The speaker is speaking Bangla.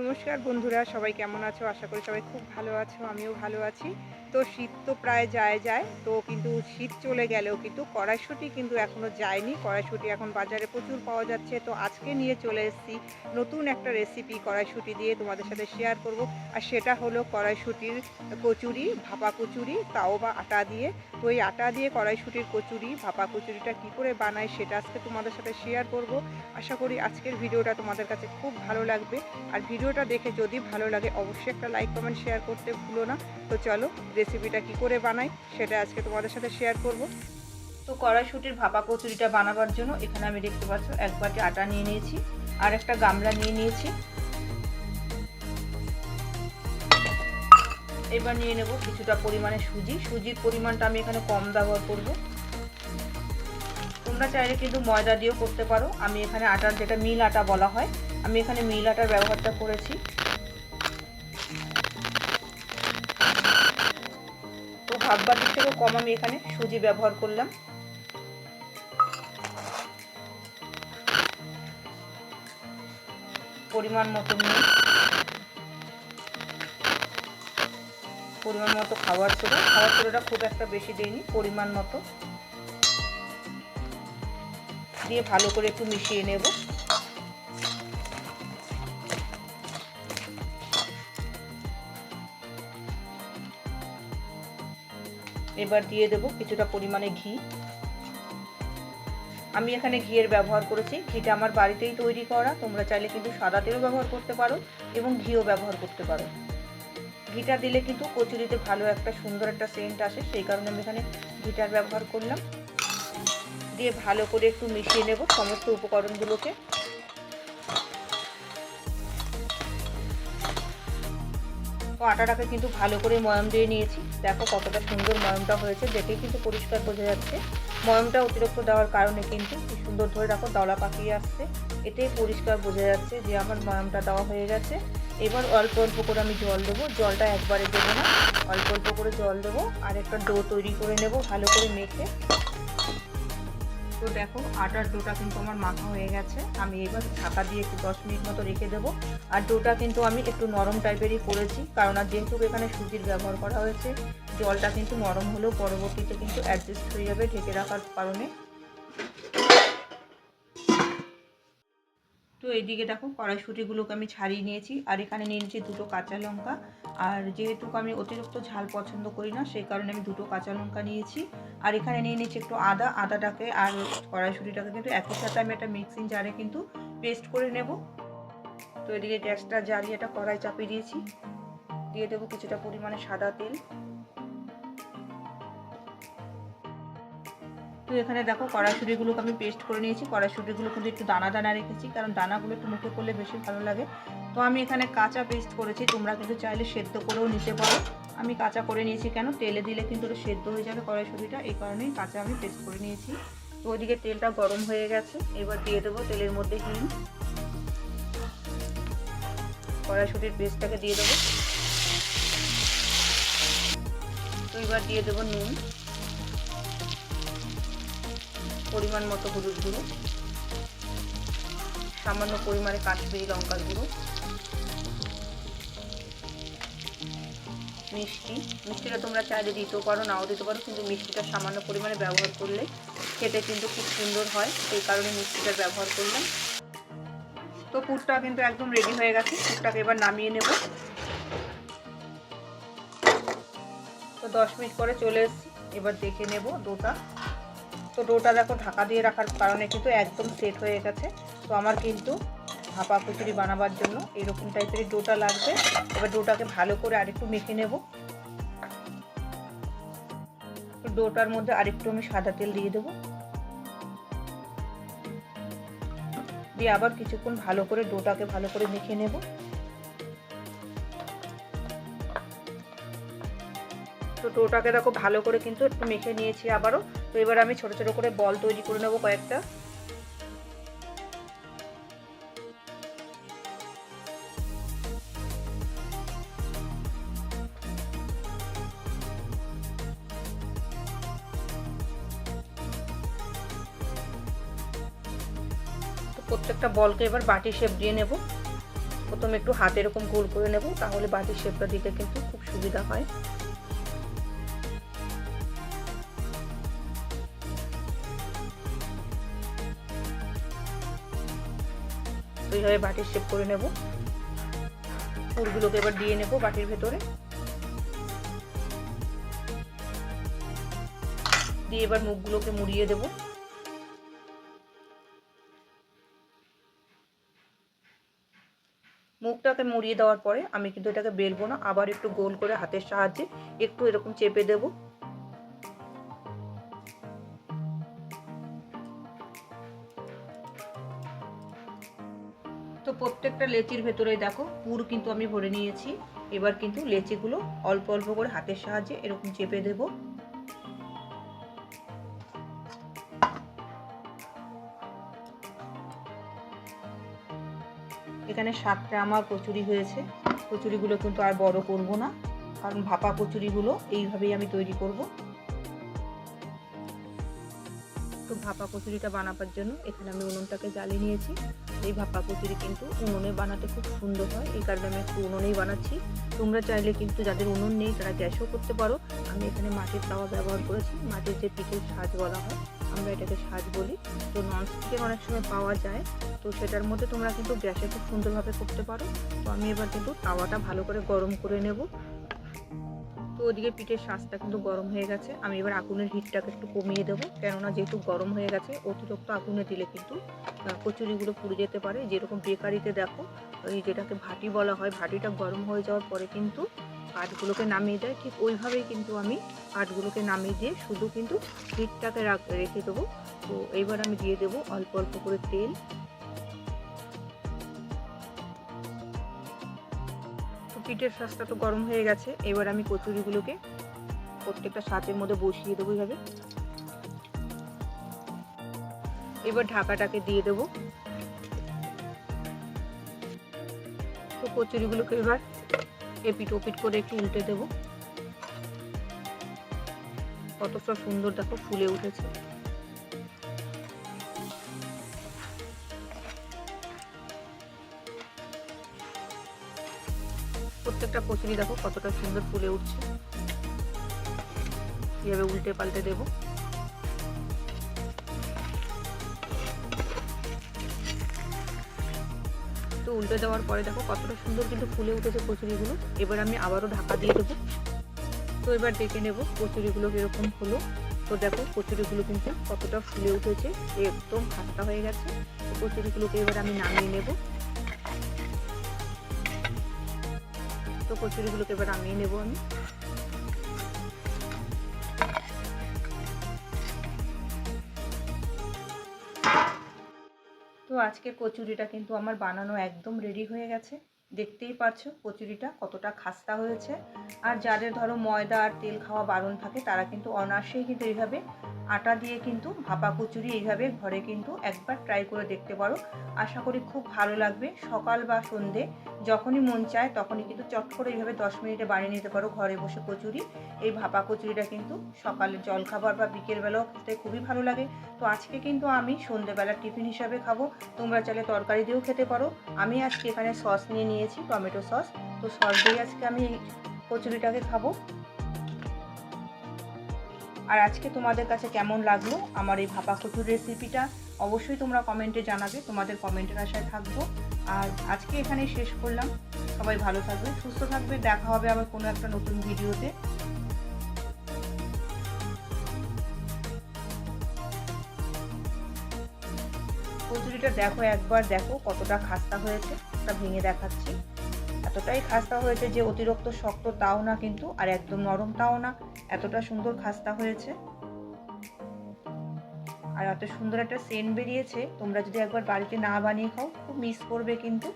নমস্কার বন্ধুরা, সবাই কেমন আছো? আশা করি সবাই খুব ভালো আছো, আমিও ভালো আছি। তো শীত তো প্রায় যায় তো কিন্তু শীত চলে গেলেও কিন্তু কড়াইশুঁটি কিন্তু এখনও যায়নি। কড়াইশুঁটি এখন বাজারে প্রচুর পাওয়া যাচ্ছে। তো আজকে নিয়ে চলে এসেছি নতুন একটা রেসিপি কড়াইশুঁটি দিয়ে তোমাদের সাথে শেয়ার করব। আর সেটা হলো কড়াইশুঁটির কচুরি, ভাপা কচুরি, তাও বা আটা দিয়ে। তো এই আটা দিয়ে কড়াইশুঁটির কচুরি, ভাপা কচুরিটা কী করে বানায় সেটা আজকে তোমাদের সাথে শেয়ার করব। আশা করি আজকের ভিডিওটা তোমাদের কাছে খুব ভালো লাগবে। আর ভিডিওটা দেখে যদি ভালো লাগে অবশ্যই একটা লাইক কমেন্ট শেয়ার করতে ভুলো না। তো চলো রেসিপিটা কি করে বানাই সেটা আজকে তোমাদের সাথে শেয়ার করব। তো কড়াইশুঁটির ভাপা কচুরিটা বানাবার জন্য এখানে আমি দেখতে পাচ্ছ 1 বাটি আটা নিয়ে নিয়েছি আর একটা গামলা নিয়ে নিয়েছি। এবার নিয়ে নেব কিছুটা পরিমাণে সুজির পরিমাণটা আমি এখানে কম ব্যবহার করব। তোমরা চাইলে কিন্তু ময়দা দিয়েও করতে পারো। আমি এখানে আটার যেটা মিল আটা বলা হয়, আমি এখানে মিল আটার ব্যবহারটা করেছি। তো হাফ বাটির থেকেও কম আমি এখানে সুজি ব্যবহার করলাম। পরিমাণ মতো নুন, পরিমাণ মতো খাবার সোডাটা খুব একটা বেশি দেইনি, পরিমাণ মতো দিয়ে ভালো করে একটু মিশিয়ে নেব। এবার দিয়ে দেব কিছুটা পরিমাণে ঘি। আমি এখানে ঘিয়ের ব্যবহার করেছি। ঘিটা আমার বাড়িতেই তৈরি করা, তোমরা চাইলে কিন্তু সাদা তেলও ব্যবহার করতে পারো এবং ঘিও ব্যবহার করতে পারো। ঘিটা দিলে কিন্তু কচুরিতে ভালো একটা সুন্দর একটা সেন্ট আসে, সেই কারণে আমি এখানে ঘিটার ব্যবহার করলাম। দিয়ে ভালো করে একটু মিশিয়ে নেব সমস্ত উপকরণগুলোকে। তো আটাটাকে কিন্তু ভালো করে ময়াম দিয়ে নিয়েছি। দেখো কতটা সুন্দর ময়ামটা হয়েছে, দেখেই কিন্তু পরিষ্কার বোঝা যাচ্ছে। ময়ামটা অতিরিক্ত দেওয়ার কারণে কিন্তু কি সুন্দর ধরে রাখো দলা পাকিয়ে আসছে, এতেই পরিষ্কার বোঝা যাচ্ছে যে আমার ময়ামটা দেওয়া হয়ে গেছে। এবার অল্প অল্প করে আমি জল দেবো, জলটা একবারে দেবো না, অল্প অল্প করে জল দেবো আর একটা ডো তৈরি করে নেব ভালো করে মেখে। তো দেখো আটার ডোটা কিন্তু আমার মাখা হয়ে গেছে। আমি এবার ঢাকা দিয়ে একটু 10 মিনিট মতো রেখে দেবো। আর ডোটা কিন্তু আমি একটু নরম টাইপেরই করেছি, কারণ আর যেহেতু এখানে সুজির ব্যবহার করা হয়েছে, জলটা কিন্তু নরম হলেও পরবর্তীতে কিন্তু অ্যাডজাস্ট হয়ে যাবে ঢেকে রাখার কারণে। তো এইদিকে দেখো কড়াইশুঁটিগুলোকে আমি ছাড়িয়ে নিয়েছি আর এখানে নিয়ে নিয়েছি 2টো কাঁচা লঙ্কা। আর যেহেতু আমি অতিরিক্ত ঝাল পছন্দ করি না, সেই কারণে আমি 2টো কাঁচা লঙ্কা নিয়েছি। আর এখানে নিয়ে নিয়েছি একটু আদাটাকে আর কড়াইশুঁটিটাকে কিন্তু একই সাথে আমি একটা মিক্সিং জারে কিন্তু পেস্ট করে নেব। তো এদিকে গ্যাসটা জ্বালিয়ে একটা কড়াই চাপিয়ে দিয়েছি, দিয়ে দেবো কিছুটা পরিমাণে সাদা তেল। তো এখানে দেখো কড়াইশুঁটিগুলোকে আমি পেস্ট করে নিয়েছি। কড়াইশুঁটিগুলো কিন্তু একটু দানা দানা রেখেছি, কারণ দানাগুলো একটু মুখে করলে বেশি ভালো লাগে। তো আমি এখানে কাঁচা পেস্ট করেছি, তোমরা কিন্তু চাইলে সেদ্ধ করেও নিতে পারো। আমি কাঁচা করে নিয়েছি, কেন তেলে দিলে কিন্তু ওটা সেদ্ধ হয়ে যাবে কড়াইশুঁটিটা, এই কারণেই কাঁচা আমি পেস্ট করে নিয়েছি। তো ওইদিকে তেলটা গরম হয়ে গেছে, এবার দিয়ে দেবো তেলের মধ্যে হিং, কড়াইশুঁটির পেস্টটাকে দিয়ে দেবো। তো এবার দিয়ে দেবো নুন, পরিমাণ মতো হলুদ গুঁড়ো, সামান্য পরিমাণে কাশ্মীরি লঙ্কার গুঁড়ো, মিষ্টিটা তোমরা চাইলে দিতেও পারো নাও দিতে পারো, কিন্তু মিষ্টিটা সামান্য পরিমাণে ব্যবহার করলে খেতে কিন্তু খুব সুন্দর হয়, সেই কারণে মিষ্টিটার ব্যবহার করলাম। তো পুরটা কিন্তু একদম রেডি হয়ে গেছে, পুরটাকে এবার নামিয়ে নেব। তো 10 মিনিট পরে চলে এসেছি, এবার দেখে নেব ডোটা। তো ডোটা দেখো ঢাকা দিয়ে রাখার কারণে কিন্তু একদম সেট হয়ে গেছে। তো আমার কিন্তু ভাপা কচুরি বানাবার জন্য এরকম টাইপের ডোটা লাগবে। এবার ডোটাকে ভালো করে আরেকটু মেখে নেব। তো ডোটার মধ্যে আরেকটু আমি সাদা তেল দিয়ে দেবো, দিয়ে আবার কিছুক্ষণ ভালো করে ডোটাকে ভালো করে মেখে নেব। তো ডোটাকে দেখো ভালো করে কিন্তু একটু মেখে নিয়েছি আবারও। তো এবার আমি ছোট ছোট করে বল তৈরি করে নেব কয়েকটা। প্রত্যেকটা বলকে এবার বাটি শেপ দিয়ে নেব। প্রথমে একটু হাতে এরকম গোল করে নেব, তাহলে বাটির শেপটা দিতে কিন্তু খুব সুবিধা হয়। তো এইভাবে বাটির শেপ করে নেব। পুরগুলোকে এবার দিয়ে নেব বাটির ভেতরে, দিয়ে এবার মুখগুলোকে মুড়িয়ে দেব। মুখটাকে মুড়িয়ে দেওয়ার পরে আমি কিন্তু এটাকে বেলবো না, আবার একটু গোল করে হাতের সাহায্যে একটু এরকম চেপে দেব। তো প্রত্যেকটা লেচির ভেতরে দেখো পুর কিন্তু আমি ভরে নিয়েছি। এবার কিন্তু লেচিগুলো অল্প অল্প করে হাতের সাহায্যে এরকম চেপে দেব। এখানে 7টা আমার কচুরি হয়েছে। কচুরিগুলো কিন্তু আর বড় করব না, কারণ ভাপা কচুরিগুলো এইভাবেই আমি তৈরি করব। তো ভাপা কচুরিটা বানাবার জন্য এখানে আমি উনুনটাকে জ্বালিয়ে নিয়েছি। এই ভাপা কচুরি কিন্তু উনুনে বানাতে খুব সুন্দর হয়, এই কারণে আমি একটু উনুনেই বানাচ্ছি। তোমরা চাইলে কিন্তু যাদের উনুন নেই তারা গ্যাসও করতে পারো। আমি এখানে মাটির তাওয়া ব্যবহার করেছি, মাটির যে পিঠের সাজ বলা হয়, আমরা এটাকে সাজ বলি। তো ননস্টিকের অনেক সময় পাওয়া যায়, তো সেটার মধ্যে তোমরা কিন্তু গ্যাসে খুব সুন্দরভাবে করতে পারো। তো আমি এবার কিন্তু তাওয়াটা ভালো করে গরম করে নেব। তো ওদিকে পিঠের শাঁসটা কিন্তু গরম হয়ে গেছে। আমি এবার আগুনের হিটটাকে একটু কমিয়ে দেবো, কেননা যেহেতু গরম হয়ে গেছে অতিরিক্ত আগুনে দিলে কিন্তু কচুরিগুলো পুড়ে যেতে পারে। যেরকম বেকারিতে দেখো ওই যেটাকে ভাটি বলা হয়, ভাটিটা গরম হয়ে যাওয়ার পরে কিন্তু কাঠগুলোকে নামিয়ে দেয়, ঠিক ওইভাবেই কিন্তু আমি কাঠগুলোকে নামিয়ে দিয়ে শুধু কিন্তু হিটটাকে রেখে দেবো। তো এইবার আমি দিয়ে দেবো অল্প অল্প করে তেল। পিঠের শাঁসটা তো গরম হয়ে গেছে, এবার আমি কচুরিগুলোকে প্রত্যেকটা শাঁসের মধ্যে বসিয়ে দেবো এইভাবে। এবার ঢাকাটাকে দিয়ে দেবো। তো কচুরিগুলোকে এবার এপিট ওপিট করে একটু উল্টে দেবো। কতটা সুন্দর দেখো ফুলে উঠেছে। প্রত্যেকটা কচুরি দেখো কতটা সুন্দর ফুলে উঠছে। এইভাবে উল্টে পাল্টে দেবো। তো উল্টে দেওয়ার পরে দেখো কতটা সুন্দর কিন্তু ফুলে উঠেছে কচুরিগুলো। এবার আমি আবারও ঢাকা দিয়ে দেবো। তো এবার দেখে নেব কচুরিগুলো কিরকম হলো। তো দেখো কচুরিগুলো কিন্তু কতটা ফুলে উঠেছে, একদম খাস্তা হয়ে গেছে। তো কচুরিগুলোকে এবার আমি নামিয়ে নেব। তো কচুরিগুলোকে এবার নামিয়ে নেব আমি। তো আজকে কচুরিটা কিন্তু আমার বানানো একদম রেডি হয়ে গেছে। দেখতেই পারছো কচুরিটা কতটা খাস্তা হয়েছে। আর যাদের ধরো ময়দা আর তেল খাওয়া বারণ থাকে তারা কিন্তু অনায়াসেই কিন্তু এইভাবে আটা দিয়ে কিন্তু ভাপা কচুরি এইভাবে ঘরে কিন্তু একবার ট্রাই করে দেখতে পারো। আশা করি খুব ভালো লাগবে। সকাল বা সন্ধে যখনই মন চায় তখনই কিন্তু চট করে এইভাবে 10 মিনিটে বানিয়ে নিতে পারো ঘরে বসে কচুরি। এই ভাপা কচুরিটা কিন্তু সকালের জলখাবার বা বিকেলবেলাও খেতে খুবই ভালো লাগে। তো আজকে কিন্তু আমি সন্ধেবেলার টিফিন হিসাবে খাবো। তোমরা চাইলে তরকারি দিয়েও খেতে পারো। আমি আজকে এখানে সস নিয়ে নিয়েছি, টমেটো সস। তো সস দিয়ে আজকে আমি এই কচুরিটাকে খাবো। আর আজকে তোমাদের কাছে কেমন লাগলো আমার এই ভাপা কচুরি রেসিপিটা অবশ্যই তোমরা কমেন্টে জানাবে। তোমাদের কমেন্টের আশায় থাকবো। আর আজকে এখানেই শেষ করলাম। সবাই ভালো থাকবে, সুস্থ থাকবে। দেখা হবে আবার কোনো একটা নতুন ভিডিওতে। কচুরিটা দেখো, একবার দেখো কতটা খাস্তা হয়েছে। একটা ভেঙে দেখাচ্ছি। এতটাই খাস্তা হয়েছে যে অতিরিক্ত শক্ত তাও না কিন্তু, আর একদম নরম তাও না। এতটা সুন্দর খাস্তা হয়েছে আর এত সুন্দর একটা সেন্ট বেরিয়েছে। তোমরা যদি একবার বাড়িতে না বানিয়ে খাও খুব মিস করবে কিন্তু।